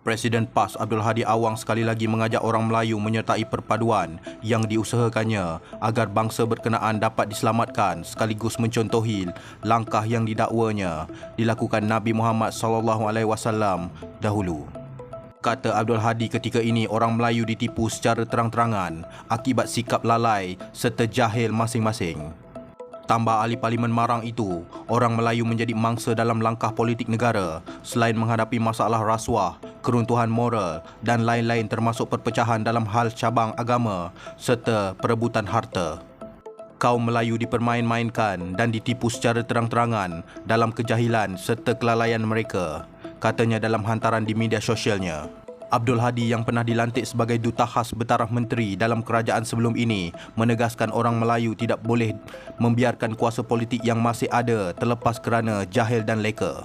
Presiden PAS Abdul Hadi Awang sekali lagi mengajak orang Melayu menyertai perpaduan yang diusahakannya agar bangsa berkenaan dapat diselamatkan, sekaligus mencontohi langkah yang didakwanya dilakukan Nabi Muhammad SAW dahulu. Kata Abdul Hadi, ketika ini orang Melayu ditipu secara terang-terangan akibat sikap lalai serta jahil masing-masing. Tambah ahli Parlimen Marang itu, orang Melayu menjadi mangsa dalam langkah politik negara selain menghadapi masalah rasuah, keruntuhan moral dan lain-lain termasuk perpecahan dalam hal cabang agama serta perebutan harta. Kaum Melayu dipermain-mainkan dan ditipu secara terang-terangan dalam kejahilan serta kelalaian mereka, katanya dalam hantaran di media sosialnya. Abdul Hadi yang pernah dilantik sebagai Duta Khas Bertaraf Menteri dalam kerajaan sebelum ini menegaskan orang Melayu tidak boleh membiarkan kuasa politik yang masih ada terlepas kerana jahil dan leka.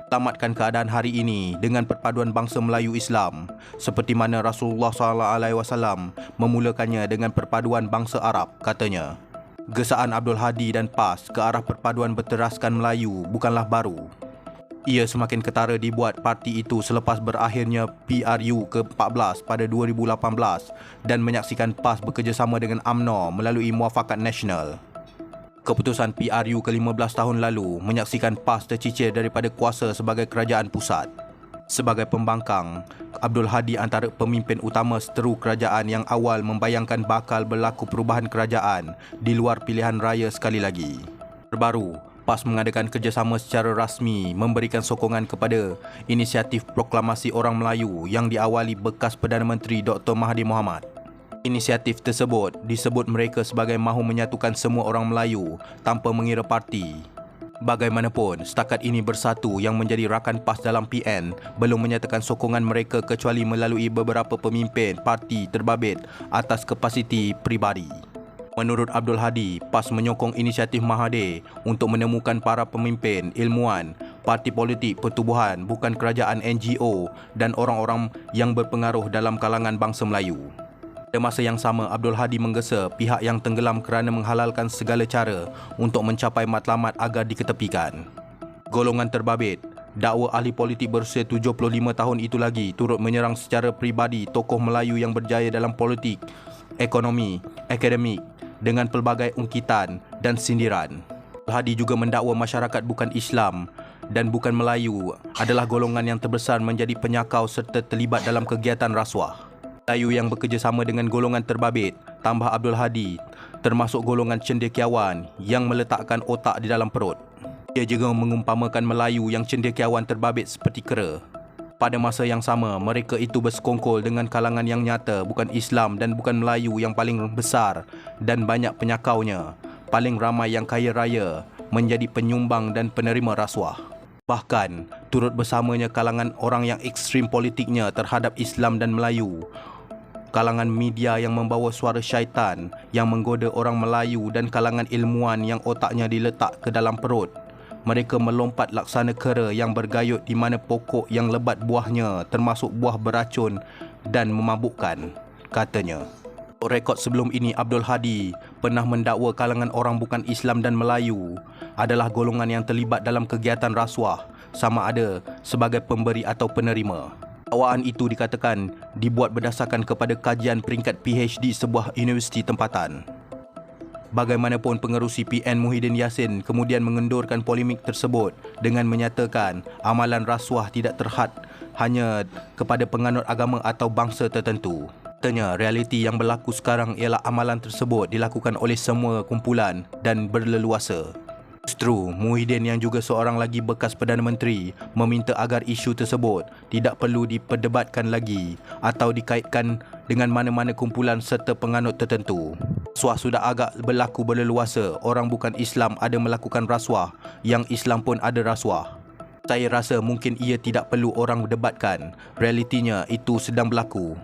Tamatkan keadaan hari ini dengan perpaduan bangsa Melayu Islam seperti mana Rasulullah SAW memulakannya dengan perpaduan bangsa Arab, katanya. Gesaan Abdul Hadi dan PAS ke arah perpaduan berteraskan Melayu bukanlah baru. Ia semakin ketara dibuat parti itu selepas berakhirnya PRU ke-14 pada 2018 dan menyaksikan PAS bekerjasama dengan UMNO melalui Muafakat Nasional. Keputusan PRU ke-15 tahun lalu menyaksikan PAS tercicir daripada kuasa sebagai kerajaan pusat. Sebagai pembangkang, Abdul Hadi antara pemimpin utama seteru kerajaan yang awal membayangkan bakal berlaku perubahan kerajaan di luar pilihan raya sekali lagi. Terbaru, PAS mengadakan kerjasama secara rasmi memberikan sokongan kepada inisiatif Proklamasi Orang Melayu yang diawali bekas Perdana Menteri Dr. Mahathir Mohamad. Inisiatif tersebut disebut mereka sebagai mahu menyatukan semua orang Melayu tanpa mengira parti. Bagaimanapun, setakat ini Bersatu yang menjadi rakan PAS dalam PN belum menyatakan sokongan mereka kecuali melalui beberapa pemimpin parti terbabit atas kapasiti peribadi. Menurut Abdul Hadi, PAS menyokong inisiatif Mahathir untuk menemukan para pemimpin, ilmuwan, parti politik, pertubuhan, bukan kerajaan, NGO dan orang-orang yang berpengaruh dalam kalangan bangsa Melayu. Pada masa yang sama, Abdul Hadi menggesa pihak yang tenggelam kerana menghalalkan segala cara untuk mencapai matlamat agar diketepikan. Golongan terbabit, dakwa ahli politik berusia 75 tahun itu lagi turut menyerang secara peribadi tokoh Melayu yang berjaya dalam politik, ekonomi, akademik dengan pelbagai ungkitan dan sindiran. Hadi juga mendakwa masyarakat bukan Islam dan bukan Melayu adalah golongan yang terbesar menjadi penyakau serta terlibat dalam kegiatan rasuah. Melayu yang bekerjasama dengan golongan terbabit, tambah Abdul Hadi, termasuk golongan cendekiawan yang meletakkan otak di dalam perut. Ia juga mengumpamakan Melayu yang cendekiawan terbabit seperti kera. Pada masa yang sama, mereka itu bersekongkol dengan kalangan yang nyata bukan Islam dan bukan Melayu yang paling besar dan banyak penyakaunya, paling ramai yang kaya raya, menjadi penyumbang dan penerima rasuah. Bahkan, turut bersamanya kalangan orang yang ekstrim politiknya terhadap Islam dan Melayu, kalangan media yang membawa suara syaitan yang menggoda orang Melayu dan kalangan ilmuwan yang otaknya diletak ke dalam perut. Mereka melompat laksana kera yang bergayut di mana pokok yang lebat buahnya termasuk buah beracun dan memabukkan, katanya. Rekod sebelum ini, Abdul Hadi pernah mendakwa kalangan orang bukan Islam dan Melayu adalah golongan yang terlibat dalam kegiatan rasuah, sama ada sebagai pemberi atau penerima. Dakwaan itu dikatakan dibuat berdasarkan kepada kajian peringkat PhD sebuah universiti tempatan. Bagaimanapun, pengerusi PN Muhyiddin Yassin kemudian mengendurkan polemik tersebut dengan menyatakan amalan rasuah tidak terhad hanya kepada penganut agama atau bangsa tertentu. Katanya, realiti yang berlaku sekarang ialah amalan tersebut dilakukan oleh semua kumpulan dan berleluasa. Justru, Muhyiddin yang juga seorang lagi bekas Perdana Menteri meminta agar isu tersebut tidak perlu diperdebatkan lagi atau dikaitkan dengan mana-mana kumpulan serta penganut tertentu. Rasuah sudah agak berlaku berleluasa. Orang bukan Islam ada melakukan rasuah, yang Islam pun ada rasuah. Saya rasa mungkin ia tidak perlu orang debatkan. Realitinya itu sedang berlaku,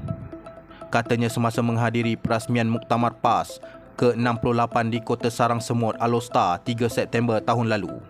katanya semasa menghadiri perasmian Muktamar PAS ke-68 di Kota Sarang Semut, Alor Setar 3 September tahun lalu.